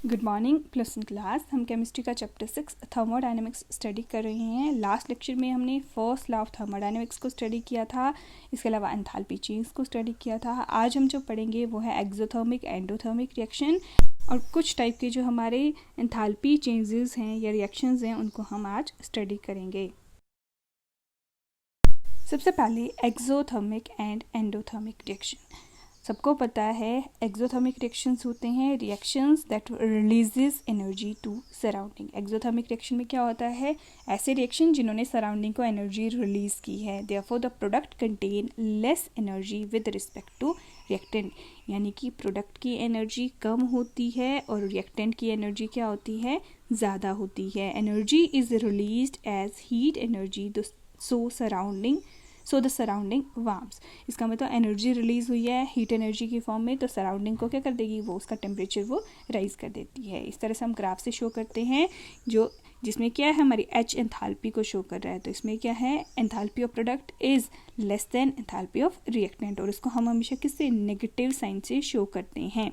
Good morning plus class. हम chemistry का chapter 6 thermodynamics study कर रहे हैं। लास्ट लेक्चर में हमने फर्स्ट लॉ ऑफ थर्मोडायनेमिक्स को स्टडी किया था, इसके अलावा एंथैल्पी चेंज को स्टडी किया था। आज हम जो पढ़ेंगे वो है एक्सोथर्मिक एंडोथर्मिक रिएक्शन, और कुछ टाइप के जो हमारे एंथैल्पी चेंजेस हैं या रिएक्शंस हैं उनको हम आज स्टडी करेंगे। सबसे पहले एक्सोथर्मिक एंड एंडोथर्मिक रिएक्शन। सबको पता है एक्सोथर्मिक रिएक्शंस होते हैं reactions that releases energy to surrounding. Exothermic reaction में क्या होता है, ऐसे रिएक्शन जिन्होंने सराउंडिंग को एनर्जी रिलीज की है। Therefore the product contain less energy with respect to reactant, यानी कि प्रोडक्ट की एनर्जी कम होती है और रिएक्टेंट की एनर्जी क्या होती है, ज़्यादा होती है। Energy is released as heat energy so the surrounding warms. इसका मतलब एनर्जी रिलीज हुई है हीट एनर्जी की फॉर्म में, तो सराउंडिंग को क्या कर देगी, वो उसका टेम्परेचर वो राइज कर देती है। इस तरह से हम ग्राफ से शो करते हैं, जो जिसमें क्या है हमारी एच एंथैल्पी को शो कर रहा है। तो इसमें क्या है, enthalpy of product is less than enthalpy of reactant, और इसको हम हमेशा किससे, नेगेटिव साइन से शो करते हैं।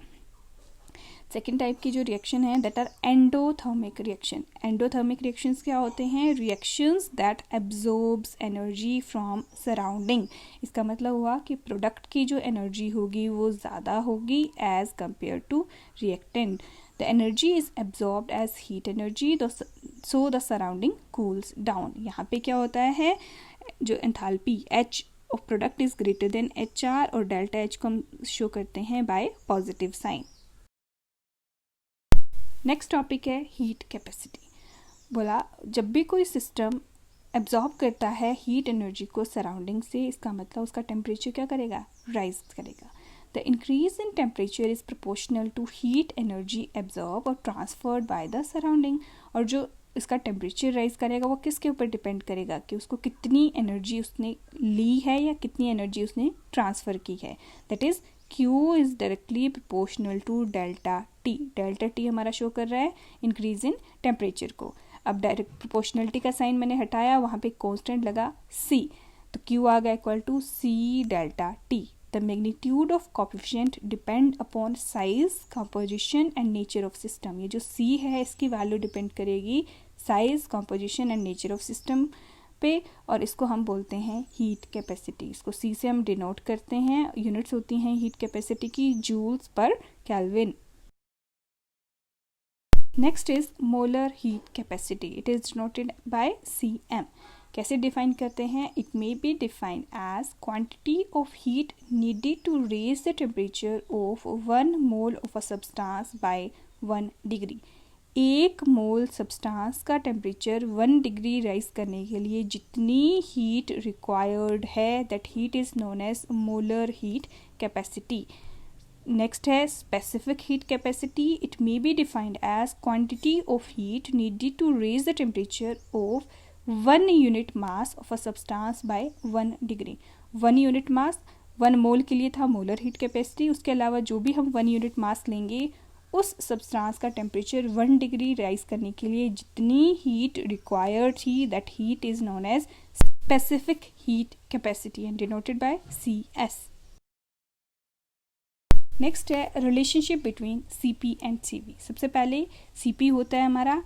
सेकेंड टाइप की जो रिएक्शन है that are endothermic reaction. Endothermic reactions क्या होते हैं, reactions that absorbs energy from surrounding. इसका मतलब हुआ कि प्रोडक्ट की जो एनर्जी होगी वो ज़्यादा होगी as compare to reactant. The energy is absorbed as heat energy, so the surrounding cools down. यहाँ पे क्या होता है, जो enthalpy H of product is greater than H R, और डेल्टा एच को हम शो करते हैं by positive sign. Next topic है हीट कैपेसिटी। बोला जब भी कोई सिस्टम एब्जॉर्ब करता है हीट एनर्जी को सराउंडिंग से, इसका मतलब उसका टेम्परेचर क्या करेगा, राइज करेगा। The increase in temperature is proportional to heat energy absorb और ट्रांसफर्ड बाय द सराउंडिंग। और जो इसका टेम्परेचर राइज करेगा वो किसके ऊपर डिपेंड करेगा, कि उसको कितनी एनर्जी उसने ली है या कितनी एनर्जी उसने ट्रांसफ़र की है। That is Q is directly proportional to delta T। Delta T हमारा शो कर रहा है इंक्रीज इन टेम्परेचर को। अब डायरेक्ट प्रोपोर्शनलिटी का साइन मैंने हटाया, वहाँ पे कांस्टेंट लगा C, तो Q आ गया equal to C delta T। The magnitude of coefficient depend upon size, composition and nature of system. ये जो C है इसकी वैल्यू डिपेंड करेगी size, composition and nature of system पे, और इसको हम बोलते हैं हीट कैपेसिटी। इसको सी से हम डिनोट करते हैं। यूनिट्स होती हैं हीट कैपेसिटी की joules per kelvin. Next is molar heat capacity. It is denoted by CM। कैसे डिफाइन करते हैं, it may be defined as quantity of heat needed to raise the temperature of 1 mole of a substance by 1 degree. 1 mole substance का temperature 1 degree rise करने के लिए जितनी heat required है, that heat is known as molar heat capacity. Next है specific heat capacity. It may be defined as quantity of heat needed to raise the temperature of 1 unit mass of a substance by 1 degree. 1 unit mass 1 mole के लिए था molar heat capacity. उसके अलावा जो भी हम 1 unit मास लेंगे उस सब्सटेंस का टेम्परेचर 1 डिग्री राइज करने के लिए जितनी हीट रिक्वायर्ड थी, that heat is known as specific heat capacity and denoted by CS। Next है relationship between CP and CV। सबसे पहले CP होता है हमारा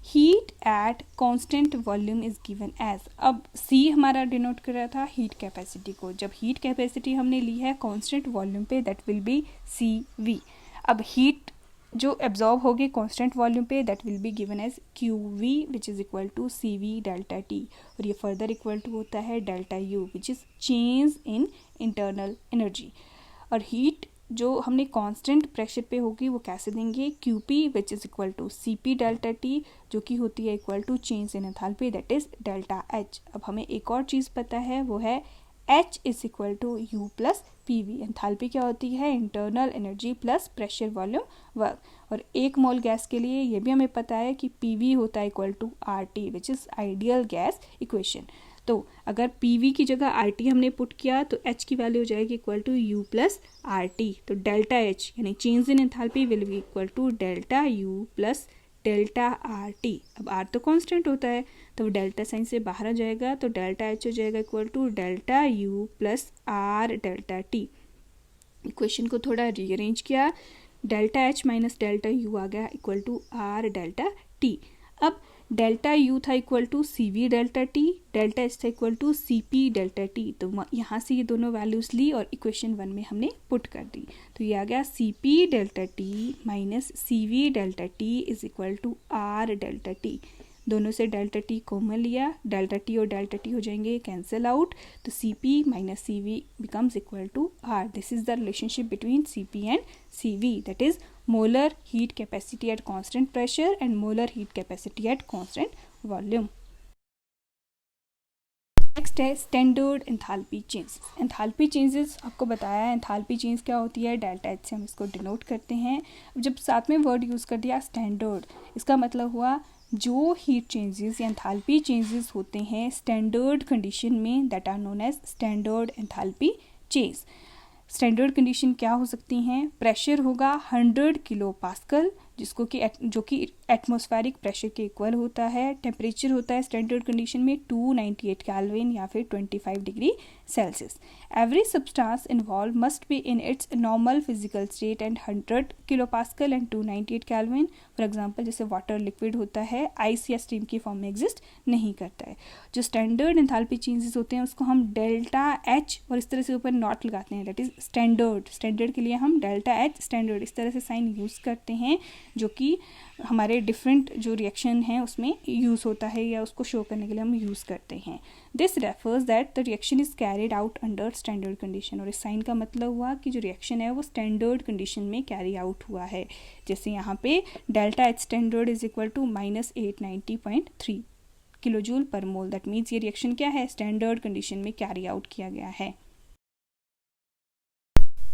heat at constant volume is given as. अब C हमारा डिनोट कर रहा था हीट कैपेसिटी को। जब हीट कैपेसिटी हमने ली है कांस्टेंट वॉल्यूम पे, दैट विल बी CV। अब हीट जो एब्जॉर्ब होगी कांस्टेंट वॉल्यूम पे, that will be given as QV which is equal to CV delta T, और ये फर्दर इक्वल टू होता है delta U which is change in internal energy. और heat जो हमने कांस्टेंट प्रेशर पे होगी वो कैसे देंगे, QP which is equal to CP delta T, जो कि होती है equal to change in enthalpy that is delta H। अब हमें एक और चीज़ पता है, वो है H is equal to U plus PV। Enthalpy क्या होती है, internal energy plus pressure volume work. और 1 मोल गैस के लिए ये भी हमें पता है कि PV होता है equal to RT which is ideal gas equation. तो अगर PV की जगह RT हमने पुट किया तो H की वैल्यू हो जाएगी equal to U plus RT। तो डेल्टा H यानी change in enthalpy will be equal to delta U plus delta RT। अब R तो कांस्टेंट होता है तो डेल्टा साइन से बाहर आ जाएगा, तो डेल्टा H हो जाएगा equal to delta U plus R delta T। Equation को थोड़ा रीअरेंज किया delta H minus delta U आ गया equal to R delta T. अब डेल्टा यू था equal to C V delta T, delta H था equal to C P delta T. तो यहाँ से ये दोनों वैल्यूज़ ली और इक्वेशन 1 में हमने पुट कर दी। तो ये आ गया C P delta T minus C V delta T is equal to R delta T. दोनों से डेल्टा टी कॉमन लिया, डेल्टा टी और डेल्टा टी हो जाएंगे कैंसिल आउट, तो C P minus C V becomes equal to R. This is the relationship between C P and C V, that is molar heat capacity at constant pressure and molar heat capacity at constant volume. Next है standard enthalpy change. Enthalpy changes आपको बताया है, enthalpy change क्या होती है, delta H से हम इसको डिनोट करते हैं। जब साथ में वर्ड यूज़ कर दिया स्टैंडर्ड, इसका मतलब हुआ जो हीट चेंजेस या एंथैल्पी चेंजेस होते हैं स्टैंडर्ड कंडीशन में, that are known as standard enthalpy change. Standard condition क्या हो सकती हैं, प्रेशर होगा 100 किलो पास्कल जो कि एटमॉस्फेरिक प्रेशर के इक्वल होता है। टेम्परेचर होता है स्टैंडर्ड कंडीशन में 298 केल्विन या फिर 25 degree Celsius. Every substance involve must be in its normal physical state and 100 kilo pascal and 298 kelvin. For example जैसे वाटर लिक्विड होता है, आइस या स्टीम की फॉर्म में एग्जिस्ट नहीं करता है। जो स्टैंडर्ड एंथैल्पी चेंजेस होते हैं उसको हम डेल्टा एच और इस तरह से ऊपर नॉट लगाते हैं, दैट इज स्टैंडर्ड के लिए हम डेल्टा एच स्टैंडर्ड इस तरह से साइन यूज़ करते हैं, जो कि हमारे डिफरेंट जो रिएक्शन है उसमें यूज़ होता है या उसको शो करने के लिए हम यूज़ करते हैं। This refers that the reaction is carried out under standard condition. और इस साइन का मतलब हुआ कि जो रिएक्शन है वो स्टैंडर्ड कंडीशन में कैरी आउट हुआ है। जैसे यहाँ पे delta H standard is equal to -890.3 kilo joule per mole. That means ये रिएक्शन क्या है, स्टैंडर्ड कंडीशन में कैरी आउट किया गया है।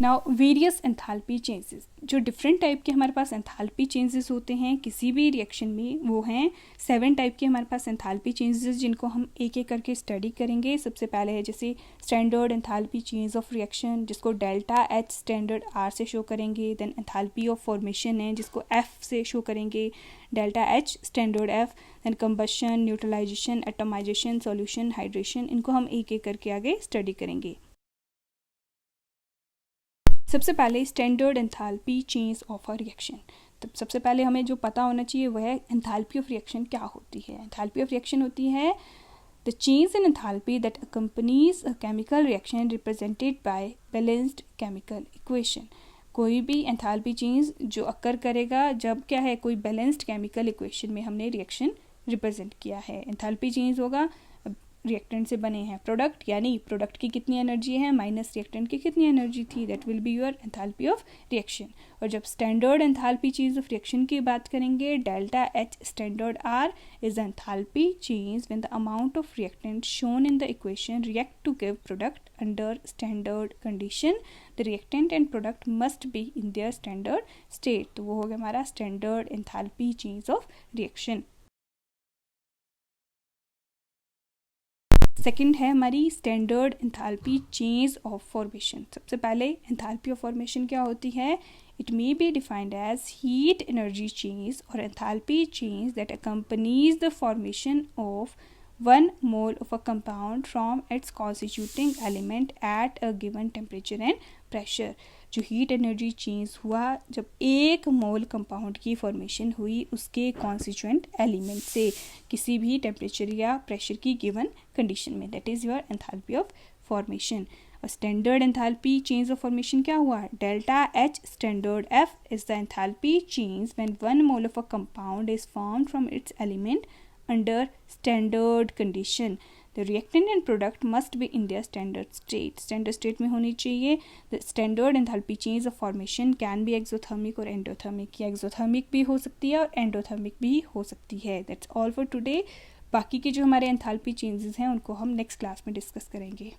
नाउ वेरियस एंथैल्पी चेंजेस, जो डिफरेंट टाइप के हमारे पास एंथैल्पी चेंजेस होते हैं किसी भी रिएक्शन में, वो हैं 7 टाइप के हमारे पास एंथैल्पी चेंजेस, जिनको हम एक एक करके स्टडी करेंगे। सबसे पहले है जैसे standard enthalpy change of reaction, जिसको डेल्टा एच स्टैंडर्ड आर से शो करेंगे। देन एंथैल्पी ऑफ फॉर्मेशन है जिसको एफ से शो करेंगे, delta H standard F. Then combustion, neutralisation, atomisation, solution, hydration, इनको हम एक एक करके आगे स्टडी करेंगे। सबसे पहले standard enthalpy change of a reaction. तो सबसे पहले हमें जो पता होना चाहिए वह है एंथैल्पी ऑफ रिएक्शन क्या होती है। एंथैल्पी ऑफ रिएक्शन होती है the change in enthalpy that accompanies a chemical reaction represented by balanced chemical equation. कोई भी एंथैल्पी चेंज जो अकर करेगा जब क्या है, कोई बैलेंस्ड केमिकल इक्वेशन में हमने रिएक्शन रिप्रेजेंट किया है। एंथैल्पी चेंज होगा रिएक्टेंट से बने हैं प्रोडक्ट, यानी प्रोडक्ट की कितनी एनर्जी है माइनस रिएक्टेंट की कितनी एनर्जी थी, that will be your enthalpy of reaction. और जब standard enthalpy change of reaction की बात करेंगे, delta H standard R is enthalpy change when the amount of reactant shown in the equation react to give product under standard condition. The reactant and product must be in their standard state. तो वो हो गया हमारा standard enthalpy change of reaction. Second है हमारी standard enthalpy change of formation. सबसे पहले enthalpy of formation क्या होती है, it may be defined as heat energy change और enthalpy change that accompanies the formation of 1 mole of a compound from its constituting element at a given temperature and pressure। जो heat energy change हुआ जब 1 मोल compound की formation हुई उसके constituent element से किसी भी टेम्परेचर या प्रेशर की गिवन कंडीशन में, that is your enthalpy of formation. और standard enthalpy change of formation क्या हुआ, delta H standard F is the enthalpy change when 1 mole of a compound is formed from its element under standard condition. The reactant and product must be in their standard state। standard state में होनी चाहिए। The standard enthalpy change of formation can be exothermic और endothermic, या exothermic भी हो सकती है और endothermic भी हो सकती है। That's all for today। बाकी के जो हमारे enthalpy changes हैं उनको हम next class में discuss करेंगे।